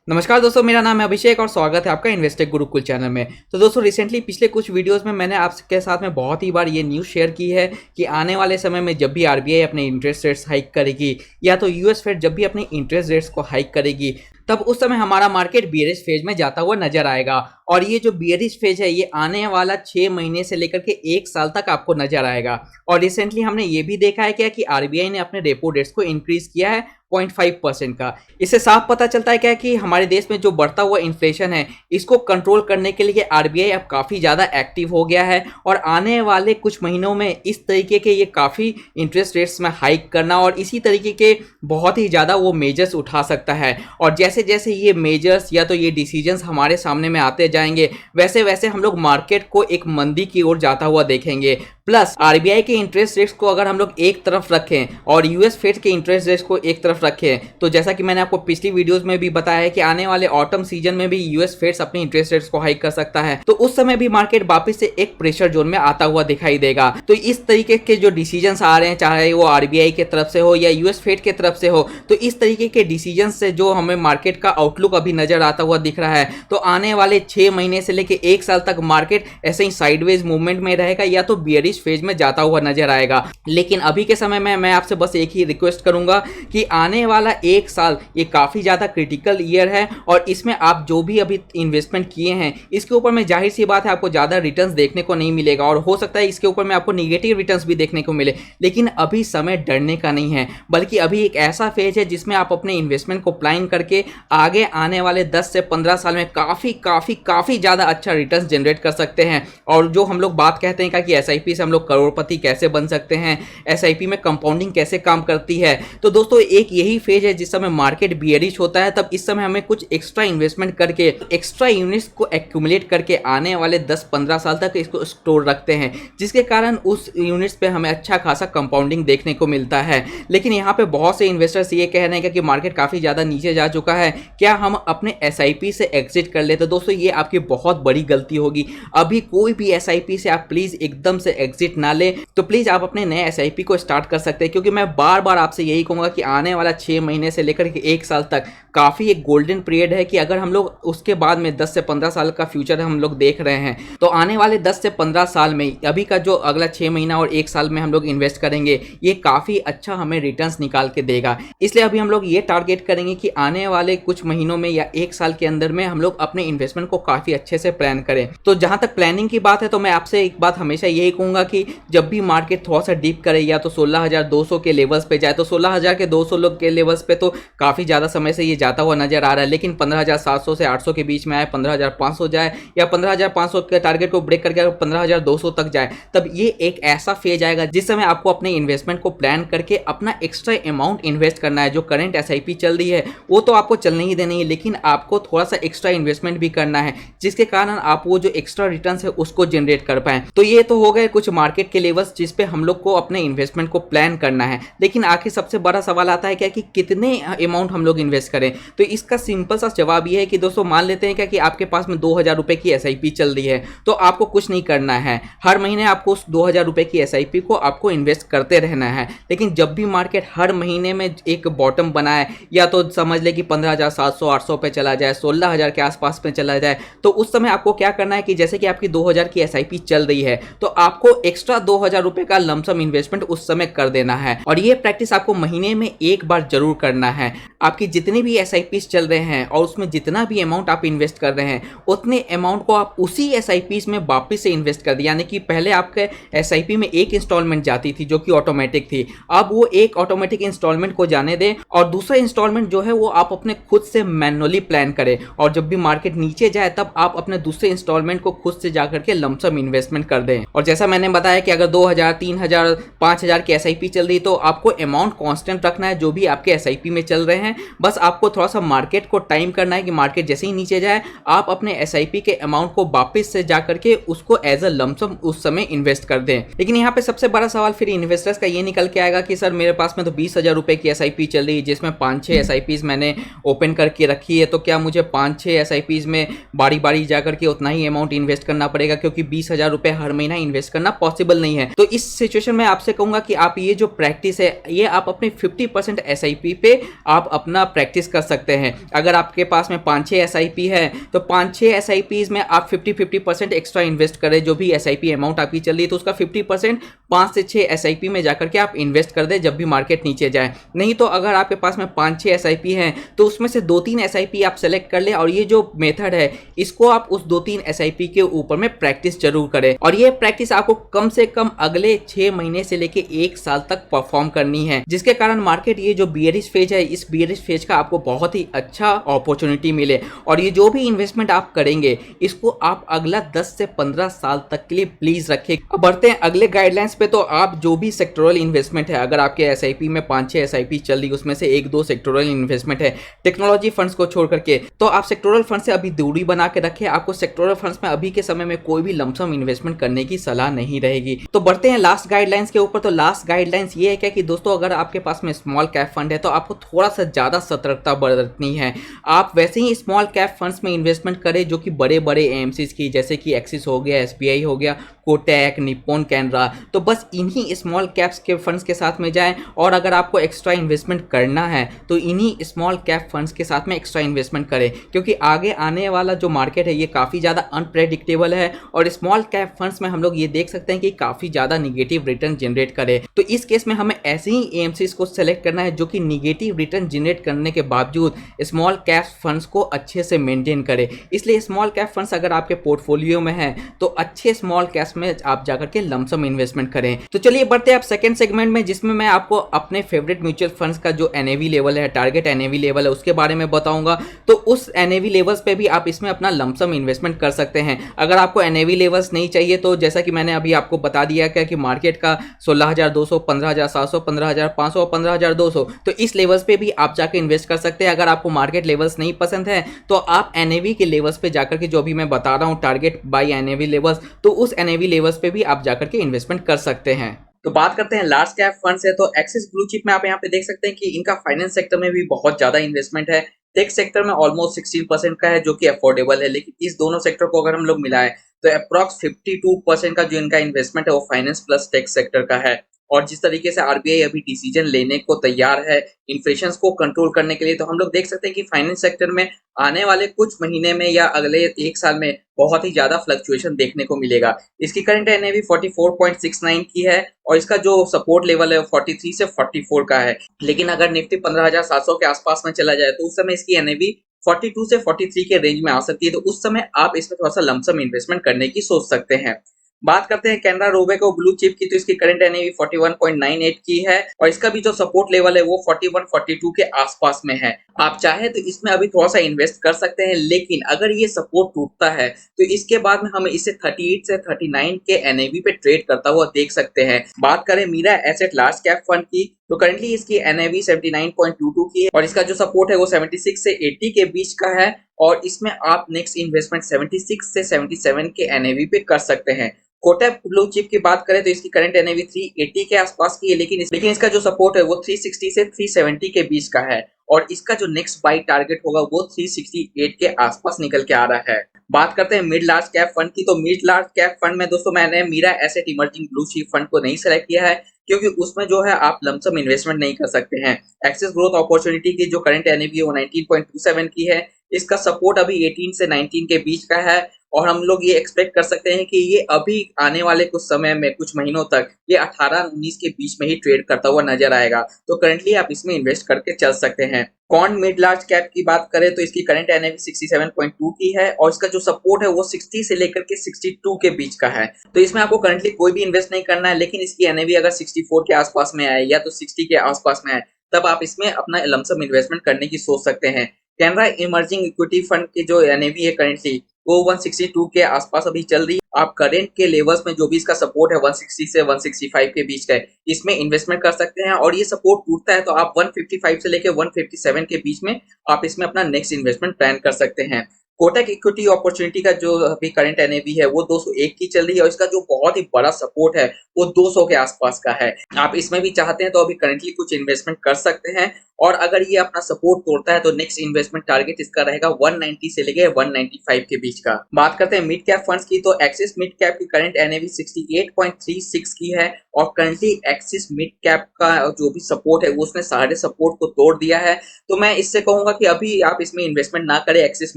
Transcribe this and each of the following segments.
नमस्कार दोस्तों, मेरा नाम है अभिषेक और स्वागत है आपका इन्वेस्टेक गुरुकुल चैनल में। तो दोस्तों, रिसेंटली पिछले कुछ वीडियोस में मैंने आपके साथ में बहुत ही बार ये न्यूज़ शेयर की है कि आने वाले समय में जब भी आरबीआई अपने इंटरेस्ट रेट्स हाइक करेगी या तो यूएस फेड जब भी अपनी इंटरेस्ट रेट्स को हाइक करेगी, तब उस समय हमारा मार्केट बियरिश फेज में जाता हुआ नजर आएगा। और ये जो बियरिश फेज है ये आने वाला 6 महीने से लेकर के 1 साल तक आपको नजर आएगा। और रिसेंटली हमने ये भी देखा है क्या कि आरबीआई ने अपने रेपो रेट्स को इंक्रीज किया है 0.5% का। इससे साफ पता चलता है क्या कि हमारे देश में जो बढ़ता हुआ इन्फ्लेशन है इसको कंट्रोल करने के लिए आरबीआई अब काफ़ी ज़्यादा एक्टिव हो गया है और आने वाले कुछ महीनों में इस तरीके के ये काफ़ी इंटरेस्ट रेट्स में हाइक करना और इसी तरीके के बहुत ही ज़्यादा वो मेजर्स उठा सकता है। और जैसे जैसे ये मेजर्स या तो ये डिसीजंस हमारे सामने में आते जाएंगे वैसे वैसे हम लोग मार्केट को एक मंदी की ओर जाता हुआ देखेंगे। प्लस आरबीआई के इंटरेस्ट रेट्स को अगर हम लोग एक तरफ रखें और यूएस फेड के इंटरेस्ट रेट्स को एक तरफ रखें तो जैसा कि मैंने आपको पिछली वीडियोस में भी बताया है कि आने वाले ऑटम सीजन में भी यूएस फेड्स अपने इंटरेस्ट रेट्स को हाइक कर सकता है, तो उस समय भी मार्केट वापस से एक प्रेशर जोन में आता हुआ दिखाई देगा। तो इस तरीके के जो डिसीजंस आ रहे हैं, चाहे वो आरबीआई की तरफ से हो या यूएस फेड की तरफ से हो, तो इस तरीके के डिसीजन से जो हमें मार्केट का आउटलुक अभी नजर आता हुआ दिख रहा है, तो आने वाले 6 महीने से लेकर 1 साल तक मार्केट ऐसे ही साइडवेज मूवमेंट में रहेगा या तो बियरिश फेज में जाता हुआ नजर आएगा। लेकिन अभी के समय में मैं आपसे बस एक ही रिक्वेस्ट करूंगा कि आने वाला 1 साल ये काफी ज्यादा क्रिटिकल ईयर है और इसमें आप जो भी अभी इन्वेस्टमेंट किए हैं इसके ऊपर में जाहिर सी बात है आपको ज्यादा रिटर्न्स देखने को नहीं मिलेगा और हो सकता है इसके ऊपर में आपको निगेटिव रिटर्न्स भी देखने को मिले। लेकिन अभी समय डरने का नहीं है, बल्कि अभी एक ऐसा फेज है जिसमें आप अपने इन्वेस्टमेंट को प्लान करके आगे आने वाले 10 से 15 साल में काफी ज्यादा अच्छा रिटर्न्स जनरेट कर सकते हैं। और जो हम लोग बात कहते हैं कि एसआईपी से हम लोग करोड़पति कैसे बन सकते हैं, एसआईपी में कंपाउंडिंग कैसे काम करती है, तो दोस्तों एक यही फेज है जिस समय मार्केट बियरिश होता है। तब इस समय हमें कुछ एक्स्ट्रा इन्वेस्टमेंट करके एक्स्ट्रा यूनिट्स को एक्यूमुलेट करके आने वाले 10-15 साल तक इसको स्टोर रखते हैं, जिसके कारण उस यूनिट्स पे हमें अच्छा खासा कंपाउंडिंग देखने को मिलता है। लेकिन यहाँ पे बहुत से इन्वेस्टर्स ये कह रहे हैं कि मार्केट काफी ज्यादा नीचे जा चुका है, क्या हम अपने एसआईपी से एग्जिट कर ले? तो दोस्तों ये आपकी बहुत बड़ी गलती होगी। अभी कोई भी एसआईपी से आप प्लीज एकदम से एग्जिट ना ले, तो प्लीज आप अपने नए एसआईपी को स्टार्ट कर सकते हैं। क्योंकि मैं बार बार आपसे यही कहूंगा कि आने वाला 6 महीने से लेकर के 1 साल तक काफी एक गोल्डन पीरियड है कि अगर हम लोग उसके बाद में 10 से 15 साल का फ्यूचर हम लोग देख रहे हैं, तो आने वाले 10 से 15 साल में अभी का जो अगला 6 महीना और 1 साल में हम लोग इन्वेस्ट करेंगे ये काफी अच्छा हमें रिटर्न्स निकाल के देगा। इसलिए अभी हम लोग ये टारगेट करेंगे कि आने वाले कुछ महीनों में या 1 साल के अंदर में हम लोग अपने इन्वेस्टमेंट को काफी अच्छे से प्लान करें। तो जहां तक प्लानिंग की बात है तो मैं आपसे एक बात हमेशा यही कहूंगा कि जब भी मार्केट थोड़ा सा डीप करे या तो 16,200 के लेवल्स पे जाए, तो 16,200 लोग के लेवल्स पे तो काफी ज्यादा समय से ये जाता हुआ नजर आ रहा है। लेकिन 15,700 से 800 के बीच में आए, 15,500 जाए या 15,500 के टारगेट को ब्रेक करके 15,200 तक जाए, तब ये एक ऐसा फेज आएगा जिस समय आपको अपने इन्वेस्टमेंट को प्लान करके अपना एक्स्ट्रा अमाउंट इन्वेस्ट करना है। जो करंट एसआईपी चल रही है वो तो आपको चलने ही देनी है, लेकिन आपको थोड़ा सा एक्स्ट्रा इन्वेस्टमेंट भी करना है जिसके कारण आप वो जो एक्स्ट्रा रिटर्न है उसको जनरेट कर पाए। तो ये तो हो गए कुछ मार्केट के लेवल्स जिस पे हम लोग को अपने इन्वेस्टमेंट को प्लान करना है। लेकिन आखिर सबसे बड़ा सवाल आता है क्या कि कितने अमाउंट हम लोग इन्वेस्ट करें? तो इसका सिंपल सा जवाब ये है कि दोस्तों मान लेते हैं क्या कि आपके पास में 2,000 रुपए की एसआईपी चल रही है, तो आपको कुछ नहीं करना है। हर महीने आपको उस 2,000 रुपए की एसआईपी को आपको इन्वेस्ट करते रहना है। लेकिन जब भी मार्केट हर महीने में एक बॉटम बनाए या तो समझ ले कि 15,700-800 पे चला जाए, 16,000 के आसपास में चला जाए, तो उस समय आपको क्या करना है कि जैसे कि आपकी 2,000 की एसआईपी चल रही है तो आपको एक्स्ट्रा 2,000 रुपए का लमसम इन्वेस्टमेंट उस समय कर देना है। और ये प्रैक्टिस आपको महीने में एक बार जरूर करना है। आपकी जितनी भी एसआईपीज चल रहे हैं और उसमें जितना भी अमाउंट आप इन्वेस्ट कर रहे हैं उतने अमाउंट को आप उसी एसआईपीज में वापस से इन्वेस्ट कर दें। यानी कि पहले आपके एसआईपी में एक इंस्टॉलमेंट जाती थी जो कि ऑटोमेटिक थी, अब वो एक ऑटोमेटिक इंस्टॉलमेंट को जाने दें और दूसरा इंस्टॉलमेंट जो है वो आप अपने खुद से मैनुअली प्लान करें। और जब भी मार्केट नीचे जाए तब आप अपने दूसरे इंस्टॉलमेंट को खुद से जाकर के लमसम इन्वेस्टमेंट कर दें। और जैसा मैंने बताया कि अगर 2,000, 3,000, 5,000 की एसआईपी चल रही तो आपको अमाउंट कांस्टेंट रखना है जो भी आपके एसआईपी में चल रहे हैं। बस आपको थोड़ा सा मार्केट को टाइम करना है कि मार्केट जैसे ही नीचे जाए आप अपने एसआईपी के अमाउंट को वापस से जाकर के उसको एज अ लमसम उस समय इन्वेस्ट कर दें। लेकिन यहाँ पे सबसे बड़ा सवाल फिर इन्वेस्टर्स का ये निकल के आएगा कि सर मेरे पास में तो 20,000 रुपए की एसआईपी चल रही है जिसमें 5-6 एसआईपीज मैंने ओपन करके रखी है, तो क्या मुझे 5-6 एसआईपीज में बारी बारी जाकर के उतना ही अमाउंट इन्वेस्ट करना पड़ेगा, क्योंकि 20,000 रुपए हर महीना इन्वेस्ट करना पॉसिबल नहीं है। तो इस सिचुएशन में आपसे कहूंगा कि आप ये जो प्रैक्टिस है ये आप अपने 50% एसआईपी पे आप अपना प्रैक्टिस कर सकते हैं। अगर आपके पास में 5-6 एसआईपी है तो 5-6 एसआईपीज में आप 50% एक्स्ट्रा इन्वेस्ट करें। जो भी एसआईपी अमाउंट आपकी चल रही है तो उसका 50% 5 से 6 एसआईपी में जाकर के आप इन्वेस्ट कर दें जब भी मार्केट नीचे जाए। नहीं तो अगर आपके पास में 5-6 एसआईपी हैं तो उसमें से 2-3 एसआईपी आप सेलेक्ट कर लें, और ये जो मेथड है इसको आप उस 2-3 एसआईपी के ऊपर में प्रैक्टिस जरूर करें। और ये प्रैक्टिस आपको कम से कम अगले 6 महीने से लेके 1 साल तक परफॉर्म करनी है, जिसके कारण मार्केट ये जो बियरिश फेज है इस बियरिश फेज का आपको बहुत ही अच्छा अपॉर्चुनिटी मिले। और ये जो भी इन्वेस्टमेंट आप करेंगे इसको आप अगला 10 से 15 साल तक के लिए प्लीज रखें। अब बढ़ते हैं अगले गाइडलाइंस पे। तो आप जो भी सेक्टोरल इन्वेस्टमेंट है, अगर आपके एसआईपी में 5-6 एसआईपी चल रही उसमें से 1-2 सेक्टोरल इन्वेस्टमेंट है टेक्नोलॉजी फंड्स को छोड़ करके, तो आप सेक्टोरल फंड से अभी दूरी बना के रखें। आपको सेक्टोरल फंड्स में अभी के समय में कोई भी लमसम इन्वेस्टमेंट करने की सलाह नहीं रहेगी। तो बढ़ते हैं लास्ट गाइडलाइंस के ऊपर। तो लास्ट गाइडलाइंस ये है क्या कि दोस्तों अगर आपके पास में स्मॉल कैप फंड है तो आपको थोड़ा सा ज्यादा सतर्कता बरतनी है। आप वैसे ही स्मॉल कैप फंड्स में इन्वेस्टमेंट करें जो कि बड़े बड़े एएमसीज की, जैसे कि एक्सिस हो गया, एसबीआई हो गया, कोटक, निप्पॉन, कैनरा, तो बस इन्हीं स्मॉल कैप्स के फंड्स के साथ में जाएं। और अगर आपको एक्स्ट्रा इन्वेस्टमेंट करना है तो इन्हीं स्मॉल कैप फंड्स के साथ में एक्स्ट्रा इन्वेस्टमेंट करें, क्योंकि आगे आने वाला जो मार्केट है ये काफ़ी ज़्यादा अनप्रेडिक्टेबल है। और स्मॉल कैप फंड्स में हम लोग ये देख सकते हैं कि काफ़ी ज़्यादा निगेटिव रिटर्न जनरेट करे। तो इस केस में हमें ऐसे ही एएमसीज को सेलेक्ट करना है जो कि निगेटिव रिटर्न जनरेट करने के बावजूद स्मॉल कैप फंड्स को अच्छे से मेंटेन करे। इसलिए स्मॉल कैप फंड्स अगर आपके पोर्टफोलियो में है तो अच्छे स्मॉल कैप्स में आप जाकर के लमसम इन्वेस्टमेंट करें। तो चलिए बढ़ते हैं आप सेकंड सेगमेंट में, जिसमें मैं आपको अपने फेवरेट म्यूचुअल फंड्स का जो एनएवी लेवल है, टारगेट एनएवी लेवल है, उसके बारे में बताऊंगा। तो उस एनएवी लेवल्स पे भी आप इसमें अपना लमसम इन्वेस्टमेंट कर सकते हैं। अगर आपको एनएवी लेवल्स नहीं चाहिए तो जैसा कि मैंने अभी आपको बता दिया क्या कि मार्केट का 16,200, 15,700, 15,500 और 15,200, तो इस लेवल्स पे भी आप जाकर इन्वेस्ट कर सकते हैं। अगर आपको मार्केट लेवल्स नहीं पसंद है तो आप एनएवी के लेवल्स पे जाकर के, जो अभी मैं बता रहा हूं टारगेट बाय एनएवी लेवल्स, तो उस एनएवी लेवल्स पे भी आप जाकर के इन्वेस्टमेंट कर सकते हैं। तो बात करते हैं लार्ज कैप फंड से। तो एक्सिस ब्लू चिप में आप यहाँ पे देख सकते हैं कि इनका फाइनेंस सेक्टर में भी बहुत ज्यादा इन्वेस्टमेंट है। टेक सेक्टर में ऑलमोस्ट 16% का है जो कि अफोर्डेबल है, लेकिन इस दोनों सेक्टर को अगर हम लोग मिलाएं तो अप्रॉक्स 52% का जो इनका इन्वेस्टमेंट है वो फाइनेंस प्लस टेक सेक्टर का है। और जिस तरीके से आरबीआई अभी डिसीजन लेने को तैयार है इन्फ्लेशन को कंट्रोल करने के लिए, तो हम लोग देख सकते हैं कि फाइनेंस सेक्टर में आने वाले कुछ महीने में या अगले 1 साल में बहुत ही ज्यादा फ्लक्चुएशन देखने को मिलेगा। इसकी करंट एनएवी 44.69 की है और इसका जो सपोर्ट लेवल है वो 43 से 44 का है। लेकिन अगर निफ्टी 15,700 के आसपास में चला जाए तो उस समय इसकी एनएवी 42 से 43 के रेंज में आ सकती है। तो उस समय आप इसमें थोड़ा सा लमसम इन्वेस्टमेंट करने की सोच सकते हैं। बात करते हैं कैनरा रोबेको ब्लू चिप की, तो इसकी करंट एनएवी 41.98 की है और इसका भी जो सपोर्ट लेवल है वो 41-42 के आसपास में है। आप चाहे तो इसमें अभी थोड़ा सा इन्वेस्ट कर सकते हैं, लेकिन अगर ये सपोर्ट टूटता है तो इसके बाद में हम इसे 38 से 39 के एनएवी पे ट्रेड करता हुआ देख सकते हैं। बात करें Mirae asset large cap fund की, तो करंटली इसकी एनएवी 79.22 की है और इसका जो सपोर्ट है वो 76 से 80 के बीच का है और इसमें आप नेक्स्ट इन्वेस्टमेंट 76 से 77 के एनएवी पे कर सकते हैं। कोटक ब्लू चिप की बात करें तो इसकी करंट एनएवी 380 के आसपास की है, लेकिन इसका जो सपोर्ट है वो 360 से 370 के बीच का है और इसका जो नेक्स्ट बाई टारगेट होगा वो 368 के आसपास निकल के आ रहा है। बात करते हैं मिड लार्ज कैप फंड की, तो मिड लार्ज कैप फंड में दोस्तों मैंने Mirae asset emerging blue chip fund को नहीं सेलेक्ट किया है, क्योंकि उसमें जो है आप लमसम इन्वेस्टमेंट नहीं कर सकते हैं। एक्सेस ग्रोथ अपॉर्चुनिटी की जो करंट एनएवी है वो 19.27 की है, इसका सपोर्ट अभी 18 से 19 के बीच का है और हम लोग ये एक्सपेक्ट कर सकते हैं कि ये अभी आने वाले कुछ समय में, कुछ महीनों तक ये 18-19 के बीच में ही ट्रेड करता हुआ नजर आएगा। तो करंटली आप इसमें इन्वेस्ट करके चल सकते हैं। कॉन मिड लार्ज कैप की बात करें तो इसकी करंट एनएवी 67.2 की है और इसका जो सपोर्ट है वो 60 से लेकर के 62 के बीच का है। तो इसमें आपको करंटली कोई भी इन्वेस्ट नहीं करना है, लेकिन इसकी एनएवी अगर 64 के आसपास में आए या तो 60 के आसपास में आए तब आप इसमें अपना लमसम इन्वेस्टमेंट करने की सोच सकते हैं। कैनरा इमर्जिंग इक्विटी फंड की जो एनएवी है करंटली वो 162 के आसपास अभी चल रही है। आप करंट के लेवल्स में जो भी इसका सपोर्ट है 160 से 165 के बीच का है, इसमें इन्वेस्टमेंट कर सकते हैं और ये सपोर्ट टूटता है तो आप 155 से लेकर 157 के बीच में आप इसमें अपना नेक्स्ट इन्वेस्टमेंट प्लान कर सकते हैं। कोटक इक्विटी अपॉर्चुनिटी का जो अभी करंट एनएवी है वो 201 की चल रही है और इसका जो बहुत ही बड़ा सपोर्ट है वो 200 के आसपास का है। आप इसमें भी चाहते हैं तो अभी करंटली कुछ इन्वेस्टमेंट कर सकते हैं और अगर ये अपना सपोर्ट तोड़ता है तो नेक्स्ट इन्वेस्टमेंट टारगेट इसका रहेगा 190 से लेके 195 के बीच का। बात करते हैं मिड कैप फंड्स की, तो एक्सिस मिड कैप की करंट एनएवी 68.36 की है और करंटली एक्सिस मिड कैप का जो भी सपोर्ट है वो उसने सारे सपोर्ट को तोड़ दिया है। तो मैं इससे कहूंगा कि अभी आप इसमें इन्वेस्टमेंट ना करें। एक्सिस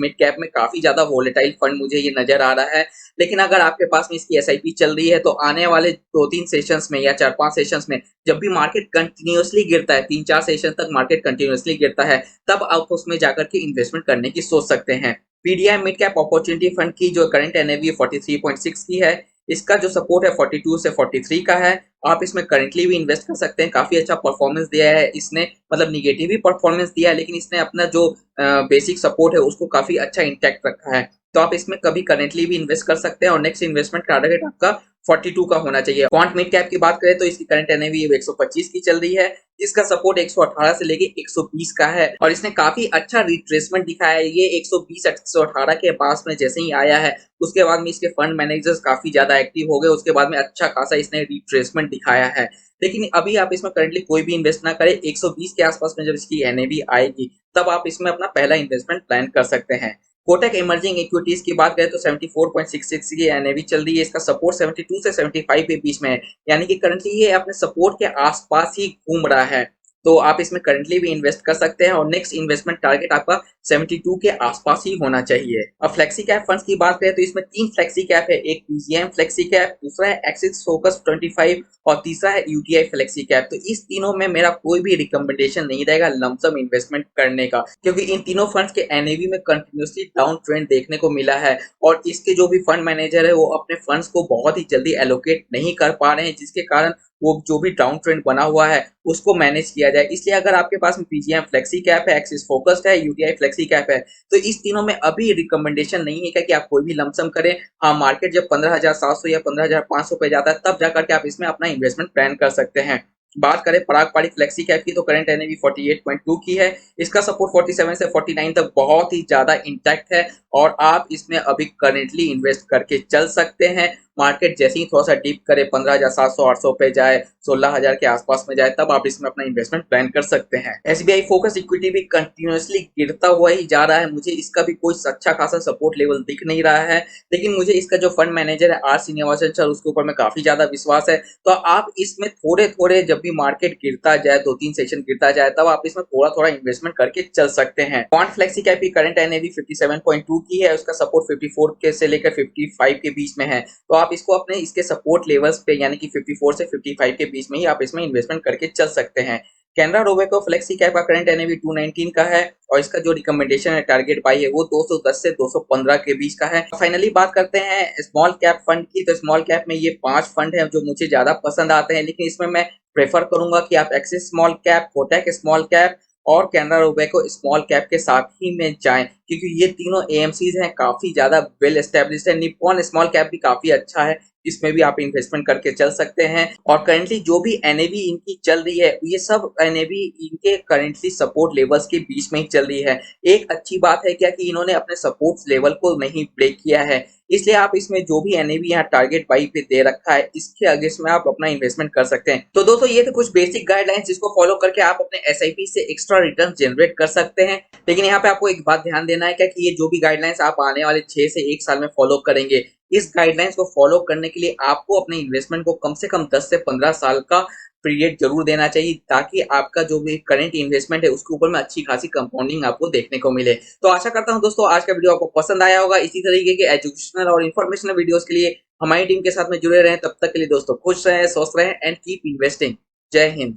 मिड कैप में काफी ज्यादा वोलेटाइल फंड मुझे ये नजर आ रहा है, लेकिन अगर आपके पास में इसकी एसआईपी चल रही है तो आने वाले 2-3 सेशंस में या 4-5 सेशंस में जब भी मार्केट कंटिन्यूअसली गिरता है, 3-4 सेशन तक मार्केट कंटिन्यूअसली गिरता है, तब आप उसमें जाकर के इन्वेस्टमेंट करने की सोच सकते हैं। PDI mid cap opportunity fund की जो करंट एनएवी 43.6 की है, इसका जो सपोर्ट है 42 से 43 का है। आप इसमें करंटली भी इन्वेस्ट कर सकते हैं। काफी अच्छा परफॉर्मेंस दिया है इसने, मतलब निगेटिव भी परफॉर्मेंस दिया है, लेकिन इसने अपना जो बेसिक सपोर्ट है उसको काफी अच्छा इंटैक्ट रखा है। तो आप इसमें कभी करंटली भी इन्वेस्ट कर सकते हैं और नेक्स्ट इन्वेस्टमेंट टारगेट आपका 42 का होना चाहिए। क्वांट मिड कैप की बात करें तो इसकी करंट एनएवी 125 की चल रही है, जिसका सपोर्ट 118 से लेके 120 का है और इसने काफी अच्छा रिट्रेसमेंट दिखाया है। ये 120 118 के पास में जैसे ही आया है उसके बाद में इसके फंड मैनेजर्स काफी ज्यादा एक्टिव हो गए, उसके बाद में अच्छा खासा इसने रिट्रेसमेंट दिखाया है। लेकिन अभी आप इसमें करंटली कोई भी इन्वेस्ट ना करें। 120 के आसपास में जब इसकी एनएवी आएगी तब आप इसमें अपना पहला इन्वेस्टमेंट प्लान कर सकते हैं। कोटक इमर्जिंग इक्विटीज की बात करें तो 74.66 की एनएवी चल रही है। इसका सपोर्ट 72 से 75 के बीच में है, यानी कि करंटली ये अपने सपोर्ट के आसपास ही घूम रहा है। तो आप इसमें करंटली भी इन्वेस्ट कर सकते हैं और नेक्स्ट इन्वेस्टमेंट टारगेट आपका 72 के आसपास ही होना चाहिए। अब फ्लेक्सी कैप फंड्स की बात करें तो इसमें 3 फ्लेक्सी कैप है। एक पीजीएम फ्लेक्सी कैप, दूसरा है एक्सिस फोकस 25 और तीसरा है यूटीआई फ्लेक्सी कैप। तो इस तीनों में मेरा कोई भी रिकमेंडेशन नहीं रहेगा लमसम इन्वेस्टमेंट करने का, क्योंकि इन तीनों फंड्स के एनएवी में कंटिन्यूअसली डाउन ट्रेंड देखने को मिला है और इसके जो भी फंड मैनेजर है वो अपने फंड्स को बहुत ही जल्दी एलोकेट नहीं कर पा रहे हैं, जिसके कारण वो जो भी डाउन ट्रेंड बना हुआ है उसको मैनेज किया जाए। इसलिए अगर आपके पास में पीजीएम फ्लेक्सी कैप है, एक्सिस फोकस्ड है, यूटीआई फ्लेक्सी कैप है, तो इस तीनों में अभी रिकमेंडेशन नहीं है कि आप कोई भी लमसम करें। हाँ, मार्केट जब 15,700 या 15,500 पे जाता है तब जाकर के आप इसमें अपना इन्वेस्टमेंट प्लान कर सकते हैं। बात करें पराग पाड़ी फ्लेक्सी कैप की तो करंट एनएवी 48.2 की है। इसका सपोर्ट 47 से 49 तक बहुत ही ज्यादा इंटैक्ट है और आप इसमें अभी करंटली इन्वेस्ट करके चल सकते हैं। मार्केट जैसे ही थोड़ा सा डीप करे 15,700 800 पे जाए, 16,000 के आसपास में जाए, तब आप इसमें अपना इन्वेस्टमेंट प्लान कर सकते हैं। एसबीआई फोकस इक्विटी भी कंटिन्यूअसली गिरता हुआ ही जा रहा है। मुझे इसका भी कोई अच्छा खासा सपोर्ट लेवल दिख नहीं रहा है, लेकिन मुझे इसका जो फंड मैनेजर है आर श्रीनिवासन सर, उसके ऊपर में काफी ज्यादा विश्वास है। तो आप इसमें थोड़े थोड़े जब भी मार्केट गिरता जाए, 2-3 सेशन गिरता जाए, तब आप इसमें थोड़ा थोड़ा इन्वेस्टमेंट करके चल सकते हैं। क्वांट फ्लेक्सी कैप की करंट एनएवी 57.2 की है, उसका सपोर्ट 54 के से लेकर 55 के बीच में है। तो आप इसको अपने इसके सपोर्ट लेवल्स पे यानी कि 54 से 55 के बीच में ही आप इसमें इन्वेस्टमेंट करके चल सकते हैं। कैनरा रोबेको फ्लेक्सी कैप का करंट एनएवी 219 का है और इसका जो रिकमेंडेशन है टारगेट बाई है वो 210 से 215 के बीच का है। फाइनली बात करते हैं स्मॉल कैप फंड की, तो स्मॉल कैप में ये 5 फंड है जो मुझे ज्यादा पसंद आते हैं, लेकिन इसमें मैं प्रेफर करूंगा कि आप axis small cap, Kotak small cap और कैनरा रोबेको स्मॉल कैप के साथ ही में जाएं, क्योंकि ये तीनों एएमसीज हैं, काफी ज्यादा वेल एस्टेब्लिश्ड है। निप्पॉन स्मॉल कैप भी काफी अच्छा है, इसमें भी आप इन्वेस्टमेंट करके चल सकते हैं। और करंटली जो भी एनएवी इनकी चल रही है ये सब एनएवी इनके करंटली सपोर्ट लेवल्स के बीच में ही चल रही है। एक अच्छी बात है क्या कि इन्होंने अपने सपोर्ट लेवल को नहीं ब्रेक किया है, इसलिए आप इसमें जो भी एनएवी यहाँ टारगेट बाई पे दे रखा है इसके अगेंस्ट में आप अपना इन्वेस्टमेंट कर सकते हैं। तो दोस्तों ये थे कुछ बेसिक गाइडलाइंस जिसको फॉलो करके आप अपने एसआईपी से एक्स्ट्रा रिटर्न जनरेट कर सकते हैं। लेकिन यहाँ पे आपको एक बात ध्यान देना है क्या कि ये जो भी गाइडलाइंस आप आने वाले 6 से 1 साल में फॉलो करेंगे, इस गाइडलाइंस को फॉलो करने के लिए आपको अपने इन्वेस्टमेंट को कम से कम 10 से 15 साल का पीरियड जरूर देना चाहिए, ताकि आपका जो भी करंट इन्वेस्टमेंट है उसके ऊपर में अच्छी खासी कंपाउंडिंग आपको देखने को मिले। तो आशा करता हूं दोस्तों आज का वीडियो आपको पसंद आया होगा। इसी तरीके के एजुकेशनल और इन्फॉर्मेशनल वीडियोस के लिए हमारी टीम के साथ में जुड़े रहें। तब तक के लिए दोस्तों खुश रहें, स्वस्थ रहें एंड कीप इन्वेस्टिंग। जय हिंद।